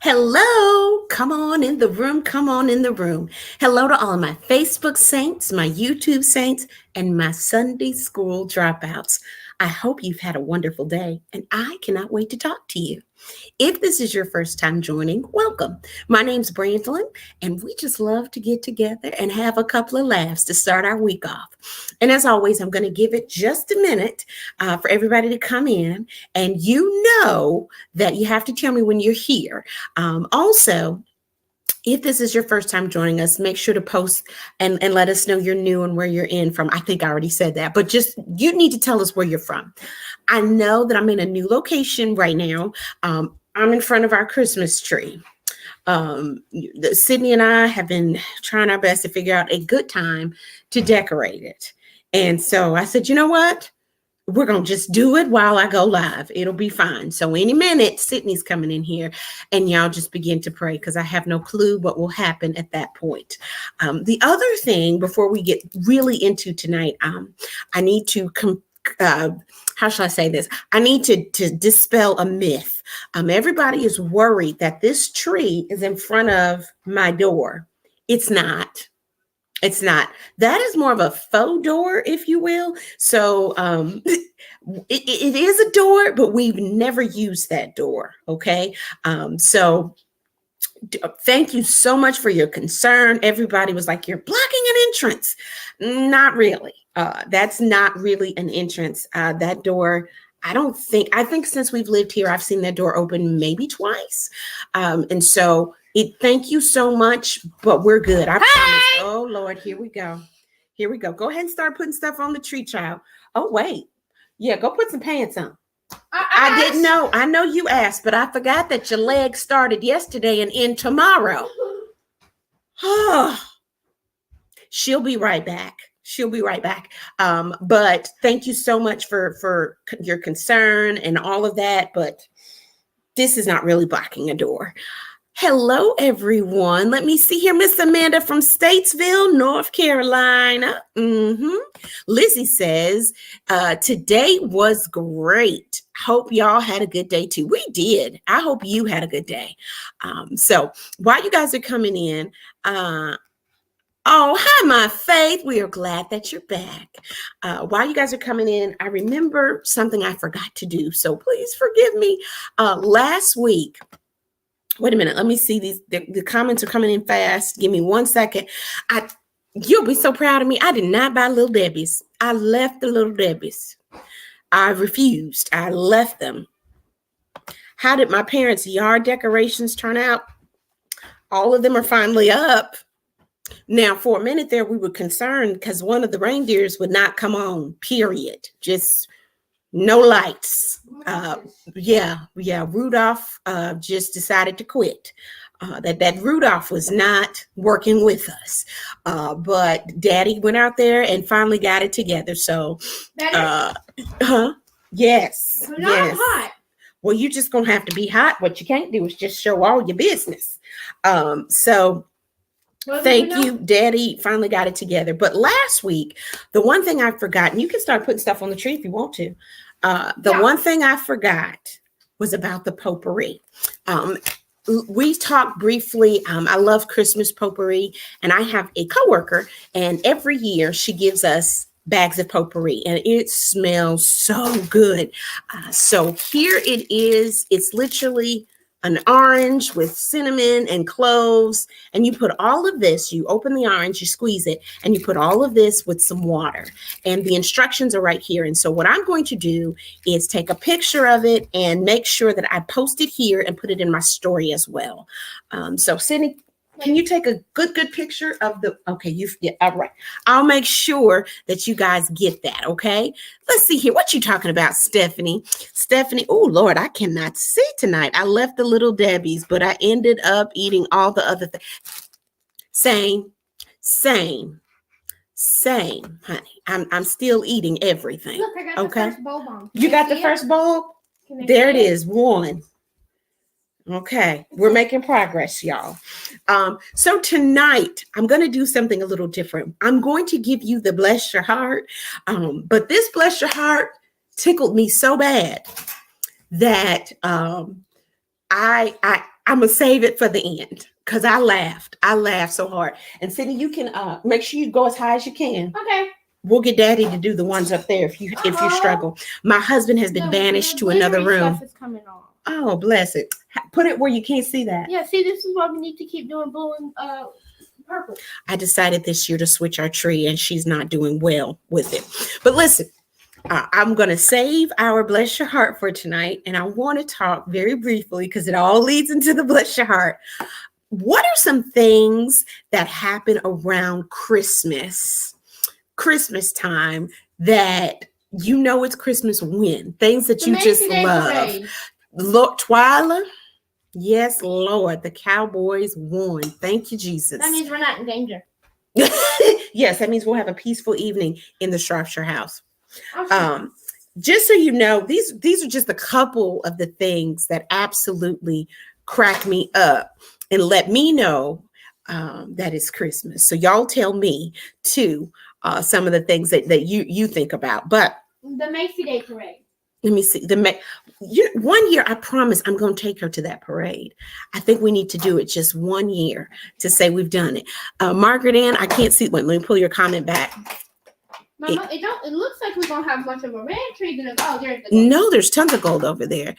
Hello, come on in the room, come on in the room. Hello to all of my Facebook saints, my YouTube saints, and my Sunday school dropouts. I hope you've had a wonderful day, and I cannot wait to talk to you. If this is your first time joining, welcome. My name's Brandlin, and we just love to get together and have a couple of laughs to start our week off. And as always, I'm going to give it just a minute for everybody to come in, and you know that you have to tell me when you're here. Also, if this is your first time joining us, make sure to post and let us know you're new and where you're in from. I think I already said that, but just you need to tell us where you're from. I know that I'm in a new location right now. I'm in front of our Christmas tree. Sydney and I have been trying our best to figure out a good time to decorate it. And so I said, you know what? We're going to just do it while I go live. It'll be fine. So any minute, Sydney's coming in here and y'all just begin to pray because I have no clue what will happen at that point. The other thing before we get really into tonight, I need to, how shall I say this? I need to dispel a myth. Everybody is worried that this tree is in front of my door. It's not. It's not. That is more of a faux door, if you will. So it is a door, but we've never used that door. Okay. So thank you so much for your concern. Everybody was like, you're blocking an entrance. Not really. That's not really an entrance. That door, I think since we've lived here, I've seen that door open maybe twice. And so thank you so much, but we're good. I promise. Oh Lord, here we go. Here we go. Go ahead and start putting stuff on the tree, child. Oh, wait. Yeah, go put some pants on. I didn't know. I know you asked, but I forgot that your leg started yesterday and end tomorrow. Oh, she'll be right back. She'll be right back. But thank you so much for your concern and all of that. But this is not really blocking a door. Hello, everyone. Let me see here. Miss Amanda from Statesville, North Carolina. Lizzie says, today was great. Hope y'all had a good day too. We did. I hope you had a good day. So while you guys are coming in, oh, hi, my Faith. We are glad that you're back. While you guys are coming in, I remember something I forgot to do. So please forgive me. Last week, wait a minute. Let me see these. The comments are coming in fast. Give me 1 second. You'll be so proud of me. I did not buy Little Debbie's. I left the Little Debbie's. I refused. I left them. How did my parents' yard decorations turn out? All of them are finally up. Now, for a minute there, we were concerned because one of the reindeers would not come on, period. Just no lights. Rudolph just decided to quit. That Rudolph was not working with us. But Daddy went out there and finally got it together. So, yes. Yes. Hot. Well, you're just going to have to be hot. What you can't do is just show all your business. Thank you, Daddy finally got it together. But last week, the one thing I forgot, and you can start putting stuff on the tree if you want to. One thing I forgot was about the potpourri. We talked briefly. I love Christmas potpourri, and I have a coworker, and every year she gives us bags of potpourri, and it smells so good. So here it is. It's literally an orange with cinnamon and cloves, and you put all of this, you open the orange, you squeeze it, and you put all of this with some water. And the instructions are right here. And so what I'm going to do is take a picture of it and make sure that I post it here and put it in my story as well. So Sydney, can you take a good picture of the, okay, all right. I'll make sure that you guys get that, okay? Let's see here. What you talking about, Stephanie? Stephanie, oh, Lord, I cannot see tonight. I left the Little Debbie's, but I ended up eating all the other things. Same, honey. I'm still eating everything. Look, I got the first bulb on. You got the first bulb? There it is, one. Okay, we're making progress, y'all. So tonight, I'm going to do something a little different. I'm going to give you the bless your heart. But this bless your heart tickled me so bad that I'm gonna save it for the end because I laughed. I laughed so hard. And Sydney, you can make sure you go as high as you can. Okay. We'll get Daddy to do the ones up there if you struggle. My husband has been banished to another room. Stuff is coming off. Oh, bless it. Put it where you can't see that. Yeah, see, this is why we need to keep doing blue and purple. I decided this year to switch our tree, and she's not doing well with it. But listen, I'm going to save our Bless Your Heart for tonight, and I want to talk very briefly because it all leads into the Bless Your Heart. What are some things that happen around Christmas time that you know it's Christmas when? Things that you just love. Parade. Look, Twyla. Yes, Lord, the Cowboys won. Thank you, Jesus. That means we're not in danger. Yes, that means we'll have a peaceful evening in the Shropshire house. Awesome. Just so you know, these are just a couple of the things that absolutely crack me up and let me know that it's Christmas. So y'all tell me too some of the things that you think about. But the Macy Day Parade. Let me see. One year, I promise I'm going to take her to that parade. I think we need to do it just 1 year to say we've done it. Margaret Ann, I can't see. Wait, let me pull your comment back. Mama, it looks like we don't have much of a red tree. There's the gold. No, there's tons of gold over there.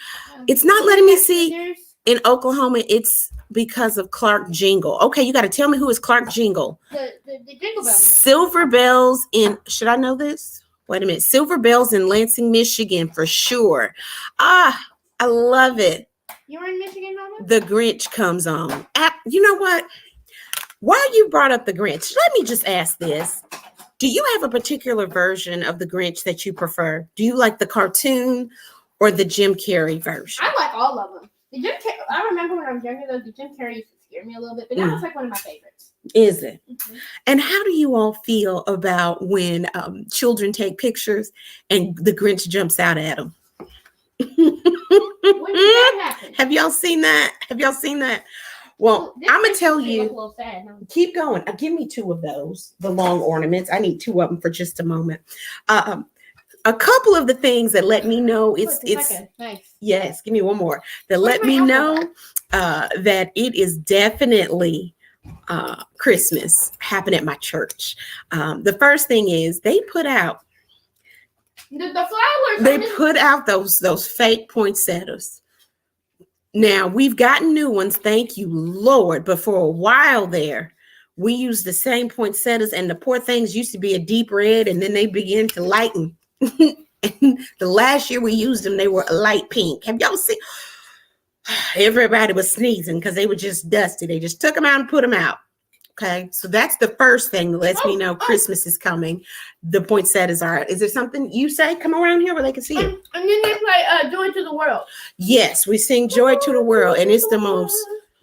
It's not letting me see. In Oklahoma, it's because of Clark Jingle. Okay, you got to tell me who is Clark Jingle. The Jingle Bells. Silver Bells in, should I know this? Wait a minute. Silver Bells in Lansing, Michigan, for sure. I love it. You were in Michigan, Mama? The Grinch comes on. You know what? While you brought up the Grinch, let me just ask this. Do you have a particular version of the Grinch that you prefer? Do you like the cartoon or the Jim Carrey version? I like all of them. I remember when I was younger, though, the Jim Carrey used to scare me a little bit, but now it's like one of my favorites. Is it? Mm-hmm. And how do you all feel about when children take pictures and the Grinch jumps out at them? When did that happen? Have y'all seen that? Well, I'm going to tell you, keep going. Give me 2 of those, the long ornaments. I need 2 of them for just a moment. A couple of the things that let me know it's nice. Yes, give me one more. That let me know that it is definitely Christmas happen at my church. The first thing is they put out the flowers. They put out those fake poinsettias. Now we've gotten new ones, thank you, Lord. But for a while there, we used the same poinsettias, and the poor things used to be a deep red, and then they began to lighten. And the last year we used them, they were a light pink. Have y'all seen? Everybody was sneezing because they were just dusty. They just took them out and put them out. Okay, so that's the first thing that lets me know Christmas is coming. The poinsettias are. Is there something you say? Come around here where they can see it. And then they play "Joy to the World." Yes, we sing "Joy to the World," and it's the most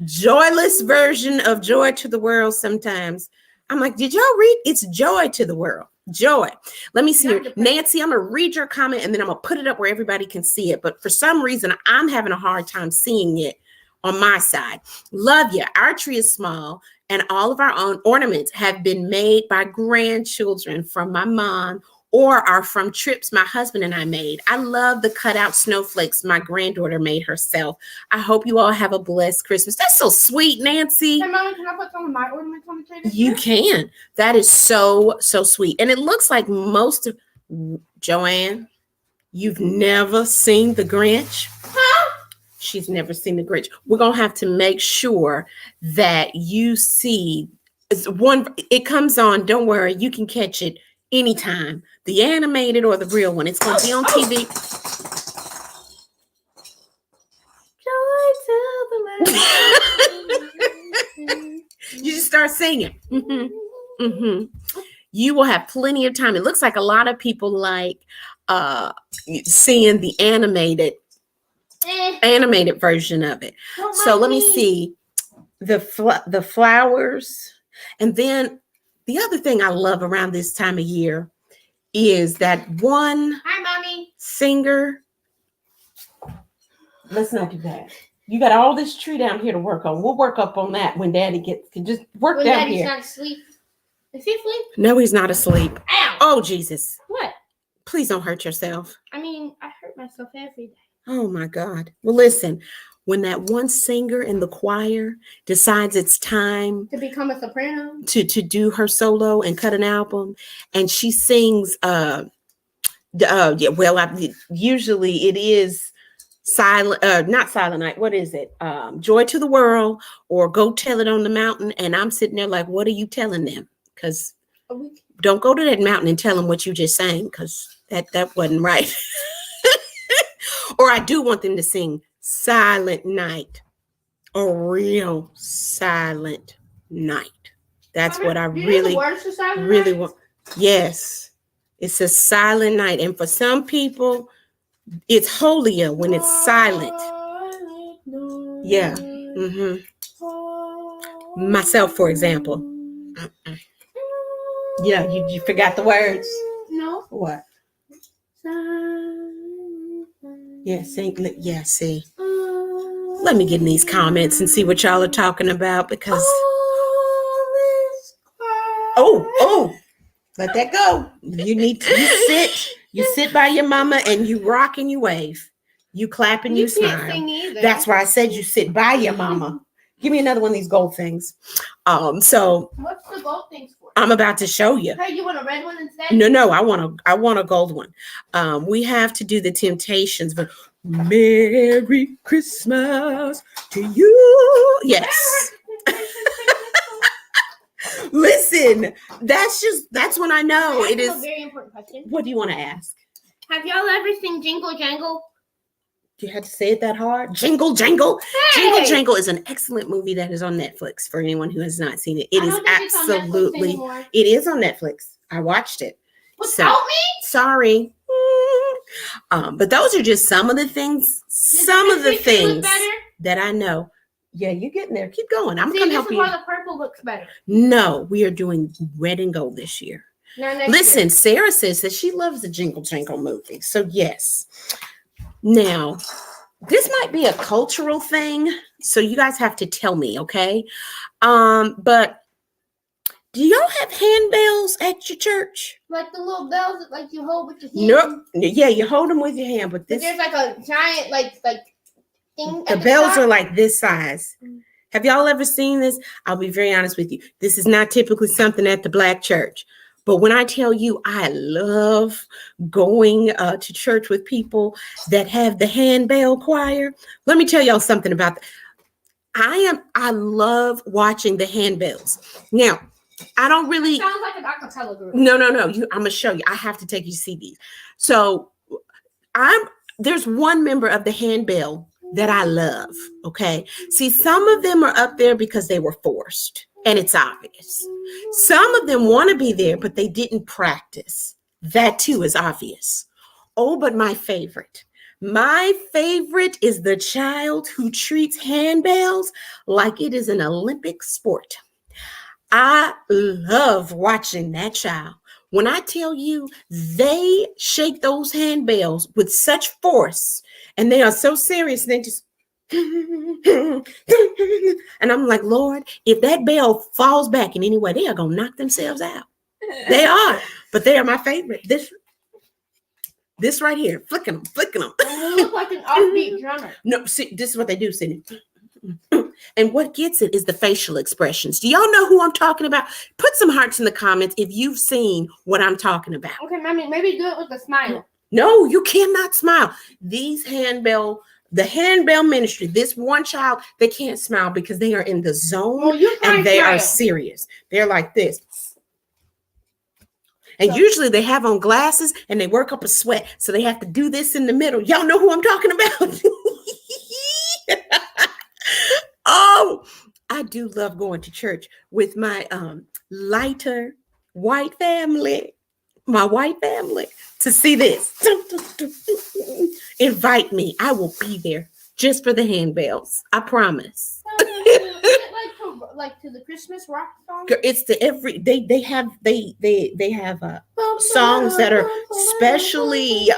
joyless version of "Joy to the World." Sometimes I'm like, did y'all read? It's "Joy to the World." Joy. Let me see here. Nancy, I'm going to read your comment and then I'm going to put it up where everybody can see it. But for some reason, I'm having a hard time seeing it on my side. Love you. Our tree is small and all of our own ornaments have been made by grandchildren from my mom or are from trips my husband and I made. I love the cutout snowflakes my granddaughter made herself. I hope you all have a blessed Christmas. That's so sweet, Nancy. Hey, Mama, can I put some of my ornaments on the tree? You can. That is so sweet. And it looks like most of Joanne, you've never seen the Grinch? Huh? She's never seen the Grinch. We're going to have to make sure that you see it comes on. Don't worry. You can catch it anytime. The animated or the real one. It's going to be on TV. Joy to the land. You just start singing. Mm-hmm. Mm-hmm. You will have plenty of time. It looks like a lot of people like seeing the animated version of it. So let me see the flowers. And then the other thing I love around this time of year is that one singer. Let's not do that. You got all this tree down here to work on. We'll work up on that when Daddy can just work down Daddy's here. Not asleep. Is he asleep? No, he's not asleep. Ow! Oh, Jesus. What? Please don't hurt yourself. I mean, I hurt myself every day. Oh, my God. Well, listen, when that one singer in the choir decides it's time To become a soprano. to do her solo and cut an album, and she sings yeah, well, usually it is silent, not Silent Night. What is it? Joy to the World, or Go Tell It on the Mountain. And I'm sitting there like, what are you telling them? Because don't go to that mountain and tell them what you just sang, because that wasn't right. Or I do want them to sing Silent Night, a real silent night. That's what I really want. Yes. It's a silent night. And for some people, it's holier when it's silent. Yeah. Myself, for example. Yeah, you forgot the words. No. What? Yeah, sing. Yeah, see. Let me get in these comments and see what y'all are talking about, because. Oh. Let that go. You sit by your mama and you rock and you wave. You clap and you smile. Can't sing either. That's why I said you sit by your mama. Give me another one of these gold things. So what's the gold things for? I'm about to show you. Hey, you want a red one instead? No, I want a gold one. We have to do the Temptations, but Merry Christmas to you. Yes. Listen, that's when I know it is. A very important question. What do you want to ask? Have y'all ever seen Jingle Jangle? You had to say it that hard. Jingle Jangle. Hey! Jingle Jangle is an excellent movie that is on Netflix for anyone who has not seen it. It is absolutely. It is on Netflix. I watched it. Without me? Sorry. But those are just some of the things. Some of the things that I know. Yeah, you're getting there. Keep going. I'm going to help you. This is why the purple looks better. No, we are doing red and gold this year. Listen, Sarah says that she loves the Jingle Jangle movie. So, yes. Now, this might be a cultural thing. So, you guys have to tell me, okay? But do y'all have handbells at your church? Like the little bells that like you hold with your hand? Nope. Yeah, you hold them with your hand. But there's like a giant, like thing. The bells are like this size. Have y'all ever seen this? I'll be very honest with you. This is not typically something at the Black church. But when I tell you I love going to church with people that have the handbell choir, let me tell y'all something about that. I love watching the handbells. Now, I don't really. It sounds like an acapella group. No. I'm gonna show you. I have to take you to see these. So there's one member of the handbell that I love. Okay. See, some of them are up there because they were forced, and it's obvious. Some of them want to be there, but they didn't practice. That too is obvious. Oh, but my favorite is the child who treats handbells like it is an Olympic sport. I love watching that child. When I tell you they shake those handbells with such force and they are so serious, they just, and I'm like, Lord, if that bell falls back in any way, they are going to knock themselves out. They are, but they are my favorite. This right here, flicking them. You look like an offbeat drummer. No, see, this is what they do, Sydney. And what gets it is the facial expressions. Do y'all know who I'm talking about? Put some hearts in the comments if you've seen what I'm talking about. Okay, mommy, maybe do it with a smile. No, you cannot smile. The handbell ministry, this one child, they can't smile because they are in the zone and they are serious. They're like this. And usually they have on glasses and they work up a sweat. So they have to do this in the middle. Y'all know who I'm talking about? Oh, I do love going to church with my lighter white family, to see this. Invite me. I will be there just for the handbells. I promise. Like to the Christmas rock song? It's they have songs that are specially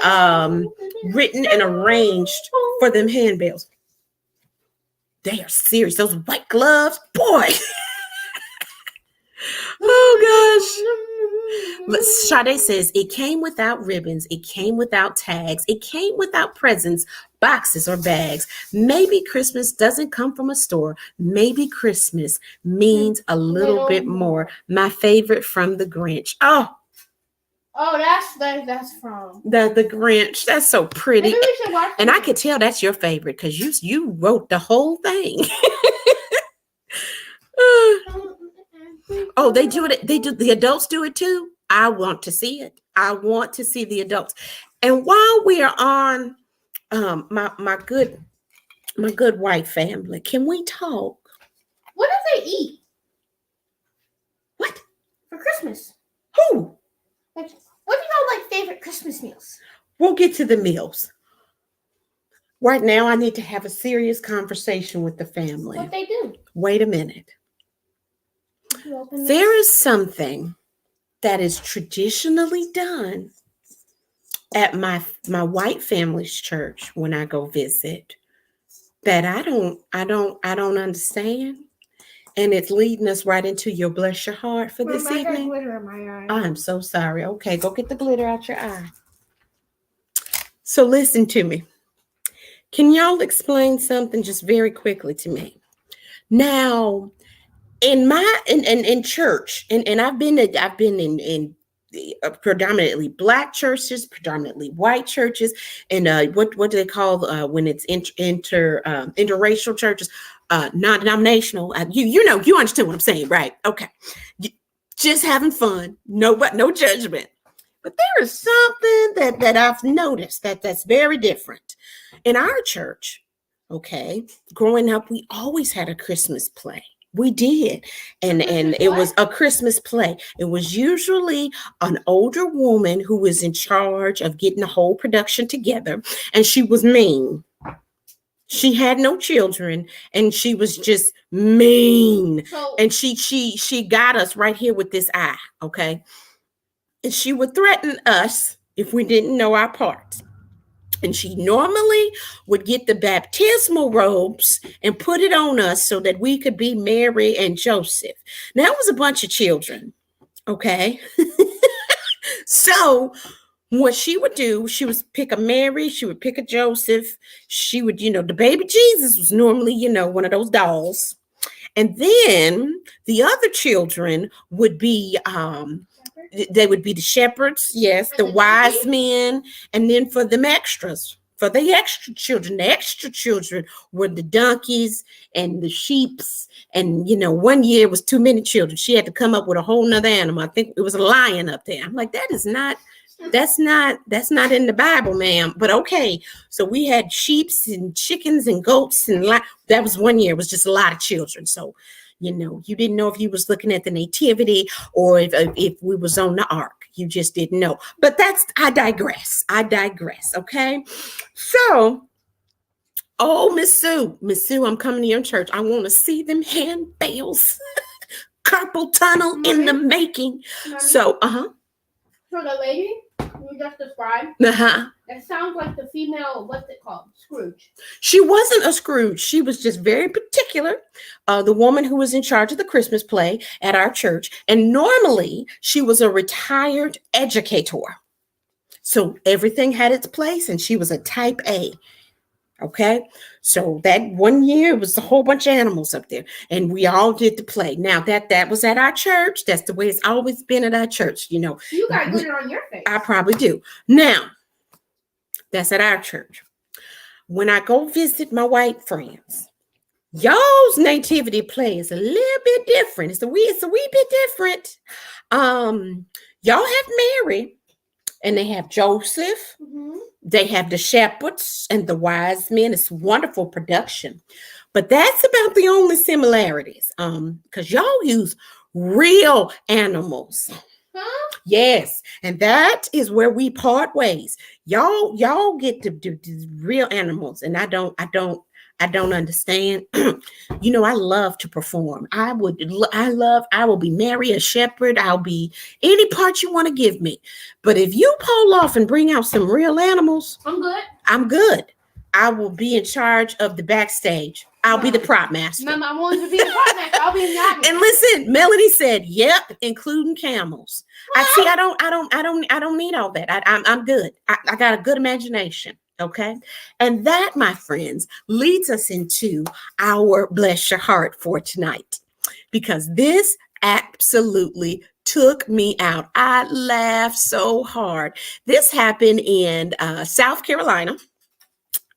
written and arranged for them handbells. They are serious. Those white gloves, boy. Oh gosh. Sade says it came without ribbons, it came without tags, it came without presents boxes or bags. Maybe Christmas doesn't come from a store. Maybe Christmas means a little bit more. My favorite from The Grinch. Oh, that's from the Grinch. That's so pretty. Maybe we should watch And I it. could tell that's your favorite because you wrote the whole thing. Oh, they do it. They do. The adults do it too. I want to see it. I want to see the adults. And while we are on my good white family, can we talk? What do they eat What? for Christmas? Who? Like, what do you like favorite Christmas meals? We'll get to the meals. Right now, I need to have a serious conversation with the family. What they do? Wait a minute. You open this? There is something that is traditionally done at my white family's church when I go visit that I don't understand. And it's leading us right into your bless your heart for this Mom, I got evening. glitter in my eye. I'm so sorry. Okay, go get the glitter out your eye. So listen to me. Can y'all explain something just very quickly to me? Now, in church, and I've been in predominantly Black churches, predominantly white churches, and what do they call when it's interracial churches, non-denominational. You understand what I'm saying, right? Okay, just having fun, no judgment. But there is something that I've noticed that's very different in our church. Okay, growing up, we always had a Christmas play. We did. And it was a Christmas play. It was usually an older woman who was in charge of getting the whole production together. And she was mean. She had no children and she was just mean. And she got us right here with this eye. Okay. And she would threaten us if we didn't know our parts. And she normally would get the baptismal robes and put it on us so that we could be Mary and Joseph. Now, it was a bunch of children, okay? So what she would do, she would pick a Mary, she would pick a Joseph. She would, the baby Jesus was normally, one of those dolls. And then the other children would be they would be the shepherds, yes, the wise men, and then for the extras, for the extra children were the donkeys and the sheeps. And 1 year it was too many children. She had to come up with a whole nother animal. I think it was a lion up there. I'm like, that's not in the Bible, ma'am. But okay, so we had sheeps and chickens and goats, and that was 1 year. It was just a lot of children. So you didn't know if you was looking at the nativity or if we was on the ark. You just didn't know. But I digress. Okay. So, Miss Sue, I'm coming to your church. I want to see them handbells. Carpal tunnel in the making. So, So the lady you just described, it sounds like the female, what's it called? Scrooge. She wasn't a Scrooge. She was just very particular. The woman who was in charge of the Christmas play at our church. And normally she was a retired educator. So everything had its place and she was a type A. Okay. So that 1 year it was a whole bunch of animals up there and we all did the play. Now that was at our church. That's the way it's always been at our church. You got glitter on your face. I probably do. Now, that's at our church. When I go visit my white friends, y'all's nativity play is a little bit different. It's a wee bit different. Y'all have Mary and they have Joseph. Mm-hmm. They have the shepherds and the wise men. It's wonderful production. But that's about the only similarities. Because y'all use real animals. Huh? Yes, and that is where we part ways. Y'all get to do real animals, and I don't understand. I love to perform. I will be Mary, a shepherd. I'll be any part you want to give me. But if you pull off and bring out some real animals, I'm good. I will be in charge of the backstage. I'll be the prop master. Mom, I want to be the prop master. I'll be in the audience. And listen, Melody said, "Yep, including camels." I don't need all that. I'm good. I got a good imagination. Okay. And that, my friends, leads us into our bless your heart for tonight, because this absolutely took me out. I laughed so hard. This happened in South Carolina,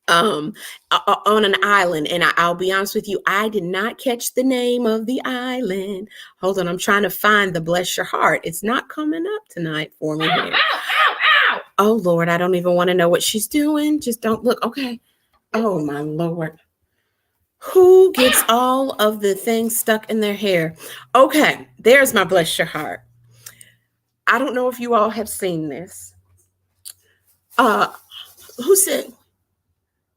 um on an island, and I'll be honest with you, I did not catch the name of the island. Hold on, I'm trying to find the bless your heart. It's not coming up tonight for me Ow, here. ow, ow, ow. Oh Lord, I don't even want to know what she's doing. Just don't look. Okay. Oh my Lord, who gets all of the things stuck in their hair? Okay, there's my bless your heart. I don't know if you all have seen this. Who said,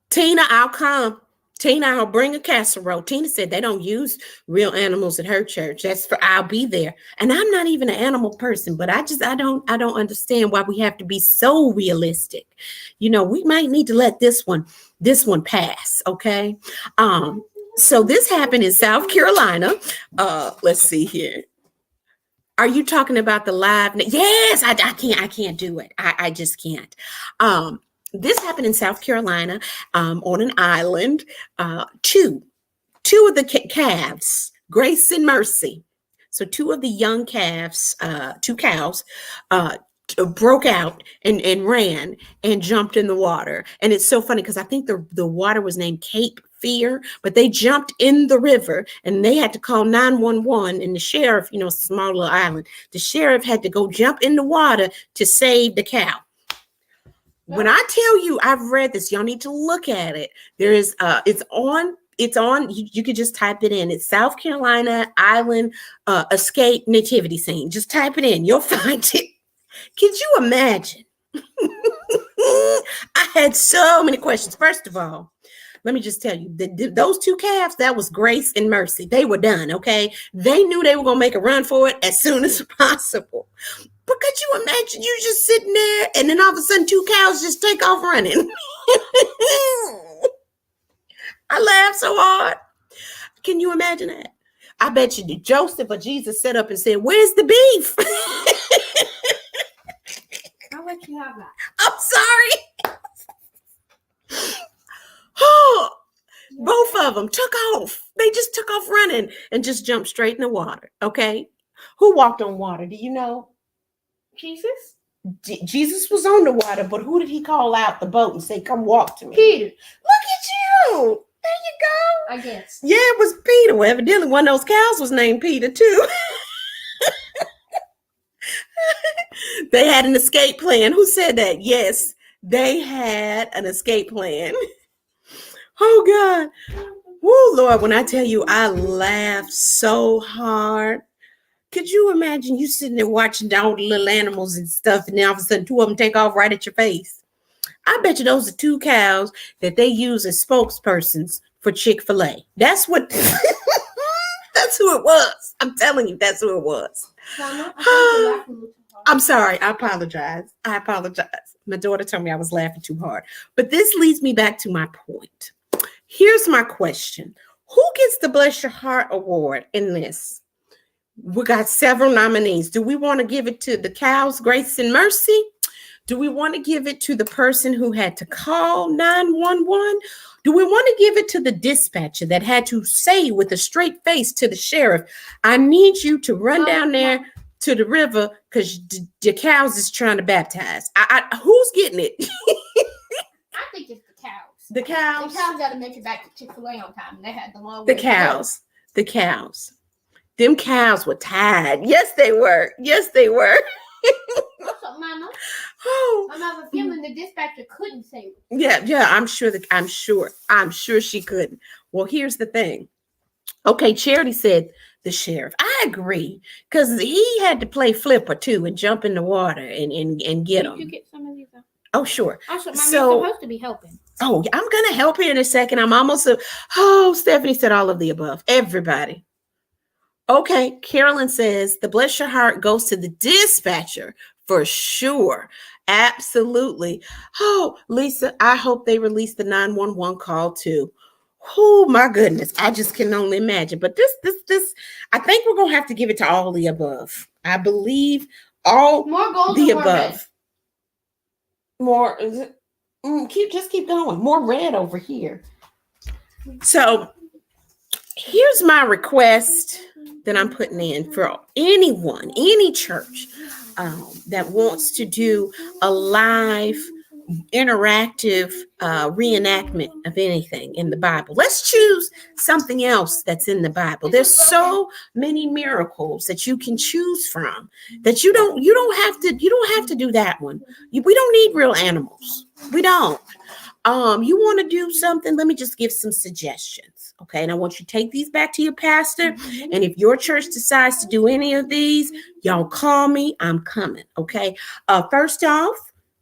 Tina, I'll come. Tina, I'll bring a casserole. Tina said they don't use real animals at her church. That's for I'll be there. And I'm not even an animal person, but I don't understand why we have to be so realistic. You know, we might need to let this one pass. Okay. So this happened in South Carolina. Let's see here. Are you talking about the live? Yes, I can't do it. I just can't. This happened in South Carolina, on an island. Two of the calves, Grace and Mercy. So two of the young calves, two cows, broke out and ran and jumped in the water. And it's so funny because I think the water was named Cape Fear, but they jumped in the river and they had to call 911. And the sheriff, you know, small little island, the sheriff had to go jump in the water to save the cow. When I tell you I've read this, y'all need to look at it. There is it's on you could just type it in. It's South Carolina Island escape nativity scene. Just type it in, you'll find it. Could you imagine? I had so many questions. First of all, let me just tell you, those two calves, that was Grace and Mercy. They were done, okay? They knew they were going to make a run for it as soon as possible. But could you imagine you just sitting there and then all of a sudden two cows just take off running? I laughed so hard. Can you imagine that? I bet you Joseph or Jesus sat up and said, "Where's the beef?" I'll let you have that. I'm sorry. Oh, both of them took off. They just took off running and just jumped straight in the water. Okay. Who walked on water? Do you know? Jesus? Jesus was on the water, but who did he call out the boat and say, "Come walk to me"? Peter. Look at you. There you go. I guess. Yeah, it was Peter. Well, evidently one of those cows was named Peter too. They had an escape plan. Who said that? Yes, they had an escape plan. Oh God. Woo, Lord, when I tell you I laughed so hard. Could you imagine you sitting there watching all the little animals and stuff, and then all of a sudden two of them take off right at your face? I bet you those are two cows that they use as spokespersons for Chick-fil-A. That's what, that's who it was. I'm telling you, that's who it was. Mama, I think you're laughing a little too hard. I'm sorry. I apologize. My daughter told me I was laughing too hard. But this leads me back to my point. Here's my question. Who gets the Bless Your Heart Award in this? We got several nominees. Do we want to give it to the cows, Grace and Mercy? Do we want to give it to the person who had to call 911? Do we want to give it to the dispatcher that had to say with a straight face to the sheriff, "I need you to run down there to the river because the cows is trying to baptize"? Who's getting it? I think it's the cows. The cows? The cows got to make it back to Chick-fil-A on time. And they had the long The way to go. cows. The cows. Them cows were tired. Yes, they were. Yes, they were. What's up, Mama? Oh. I have a feeling the dispatcher couldn't save it. Yeah, I'm sure she couldn't. Well, here's the thing. Okay, Charity said the sheriff. I agree, because he had to play flipper too and jump in the water and get Did them. you get some of these? Oh, sure. Also, Mama, So- you're supposed to be helping. Oh, I'm gonna help here in a second. I'm almost. Stephanie said all of the above. Everybody. Okay, Carolyn says the Bless Your Heart goes to the dispatcher for sure. Absolutely. Oh, Lisa, I hope they release the 911 call too. Oh my goodness, I just can only imagine. But this, I think we're gonna have to give it to all the above. I believe all More gold the or more red? above. More is it? Keep going. More red over here. So here's my request that I'm putting in for anyone, any church that wants to do a live interactive reenactment of anything in the Bible. Let's choose something else that's in the Bible. There's so many miracles that you can choose from that you don't have to do that one. We don't need real animals. We don't. You want to do something? Let me just give some suggestions. Okay. And I want you to take these back to your pastor. And if your church decides to do any of these, y'all call me. I'm coming. Okay. First off,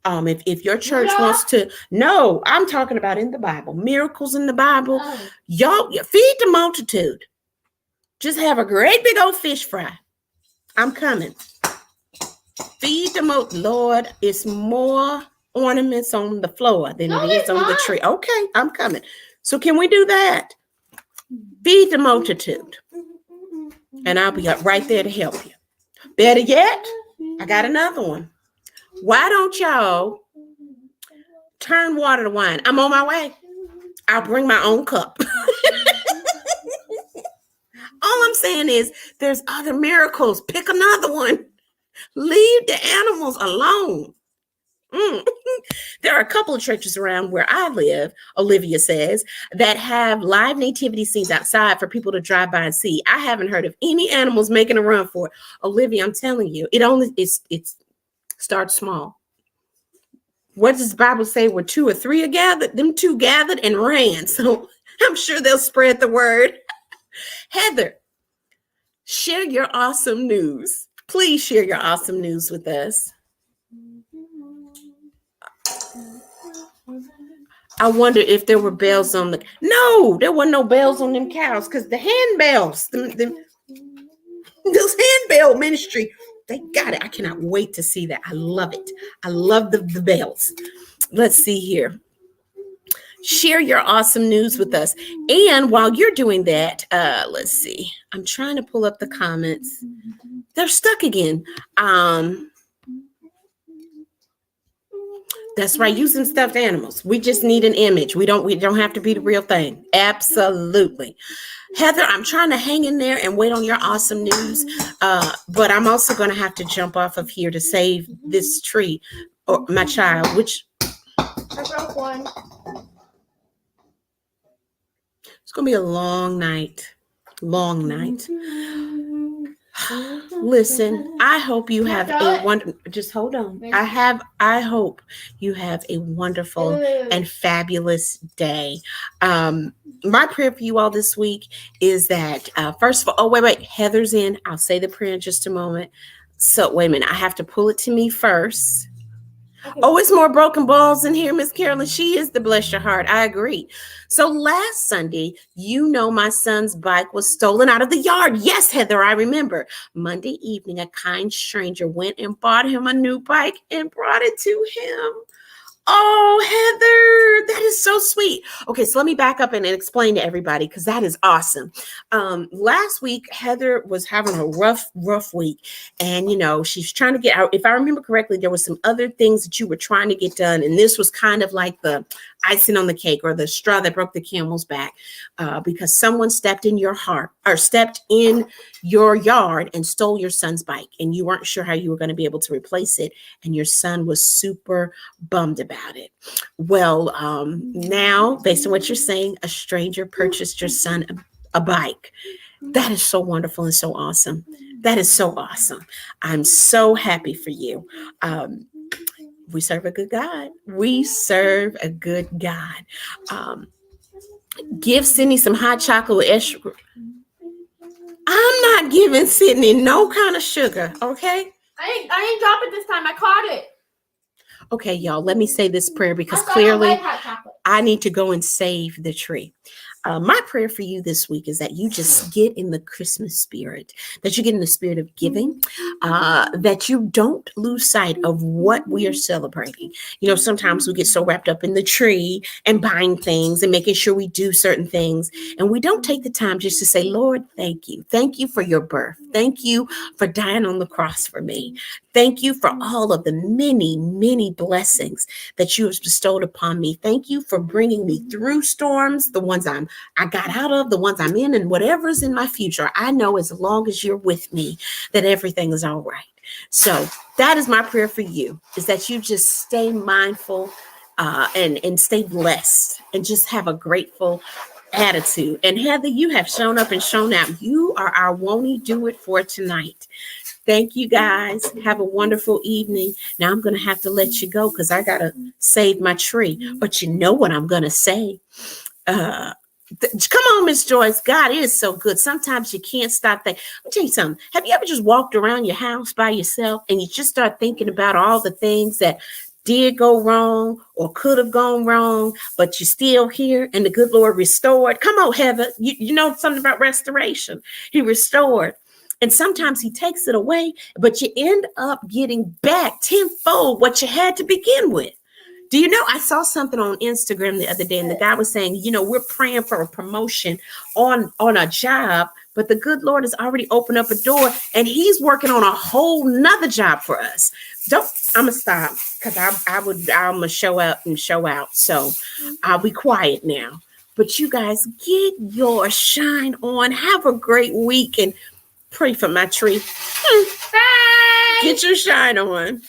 if your church wants to, no, I'm talking about in the Bible, miracles in the Bible, y'all feed the multitude. Just have a great big old fish fry. I'm coming. Feed the multitude. Lord, it's more ornaments on the floor than it is on the tree. Okay, I'm coming. So can we do that? Feed the multitude. And I'll be right there to help you. Better yet, I got another one. Why don't y'all turn water to wine? I'm on my way. I'll bring my own cup. All I'm saying is there's other miracles. Pick another one. Leave the animals alone. There are a couple of churches around where I live, Olivia says, that have live nativity scenes outside for people to drive by and see. I haven't heard of any animals making a run for it. Olivia, I'm telling you, it's start small. What does the Bible say? Where 2 or 3 are gathered? Them 2 gathered and ran. So I'm sure they'll spread the word. Heather, share your awesome news. Please share your awesome news with us. I wonder if there were bells on the... No, there were no bells on them cows because the handbells, those handbell ministry, they got it. I cannot wait to see that. I love it. I love the bells. Let's see here. Share your awesome news with us. And while you're doing that, let's see. I'm trying to pull up the comments. They're stuck again. That's right. Using stuffed animals. We just need an image. We don't have to be the real thing. Absolutely. Heather, I'm trying to hang in there and wait on your awesome news. But I'm also going to have to jump off of here to save this tree or my child, which I broke one. It's going to be a long night. Long night. Listen, I hope you have a wonderful, just hold on. I hope you have a wonderful and fabulous day. My prayer for you all this week is that, first of all, wait, Heather's in. I'll say the prayer in just a moment. So wait a minute. I have to pull it to me first. Okay. Oh, it's more broken balls in here, Miss Carolyn. She is the bless your heart. I agree. So last Sunday, my son's bike was stolen out of the yard. Yes, Heather, I remember. Monday evening, a kind stranger went and bought him a new bike and brought it to him. Oh, Heather, that is so sweet. Okay, so let me back up and explain to everybody because that is awesome. Last week, Heather was having a rough week. And, she's trying to get out. If I remember correctly, there was some other things that you were trying to get done. And this was kind of like the icing on the cake or the straw that broke the camel's back because someone stepped in your yard and stole your son's bike. And you weren't sure how you were going to be able to replace it. And your son was super bummed about it. Well, now, based on what you're saying, a stranger purchased your son a bike. That is so wonderful and so awesome. That is so awesome. I'm so happy for you. We serve a good God. We serve a good God. Give Sydney some hot chocolate with extra. I'm not giving Sydney no kind of sugar, okay? I didn't drop it this time. I caught it. Okay, y'all, let me say this prayer because clearly I need to go and save the tree. My prayer for you this week is that you just get in the Christmas spirit, that you get in the spirit of giving, that you don't lose sight of what we are celebrating. Sometimes we get so wrapped up in the tree and buying things and making sure we do certain things. And we don't take the time just to say, Lord, thank you. Thank you for your birth. Thank you for dying on the cross for me. Thank you for all of the many, many blessings that you have bestowed upon me. Thank you for bringing me through storms, the ones I got out of, the ones I'm in, and whatever's in my future. I know as long as you're with me that everything is all right. So that is my prayer for you, is that you just stay mindful and stay blessed and just have a grateful attitude. And Heather, you have shown up and shown out. You are our won't he do it for tonight. Thank you guys. Have a wonderful evening. Now I'm going to have to let you go because I got to save my tree. But you know what I'm going to say. Come on, Miss Joyce. God is so good. Sometimes you can't stop thinking. I'll tell you something. Have you ever just walked around your house by yourself and you just start thinking about all the things that did go wrong or could have gone wrong, but you're still here and the good Lord restored? Come on, Heather. You know something about restoration. He restored. And sometimes he takes it away, but you end up getting back tenfold what you had to begin with. Do you know, I saw something on Instagram the other day, and the guy was saying, you know, we're praying for a promotion on a job, but the good Lord has already opened up a door and he's working on a whole nother job for us. I'm going to stop because I'm going to show up and show out. So I'll be quiet now. But you guys, get your shine on. Have a great week and pray for my tree. Bye. Get your shine on.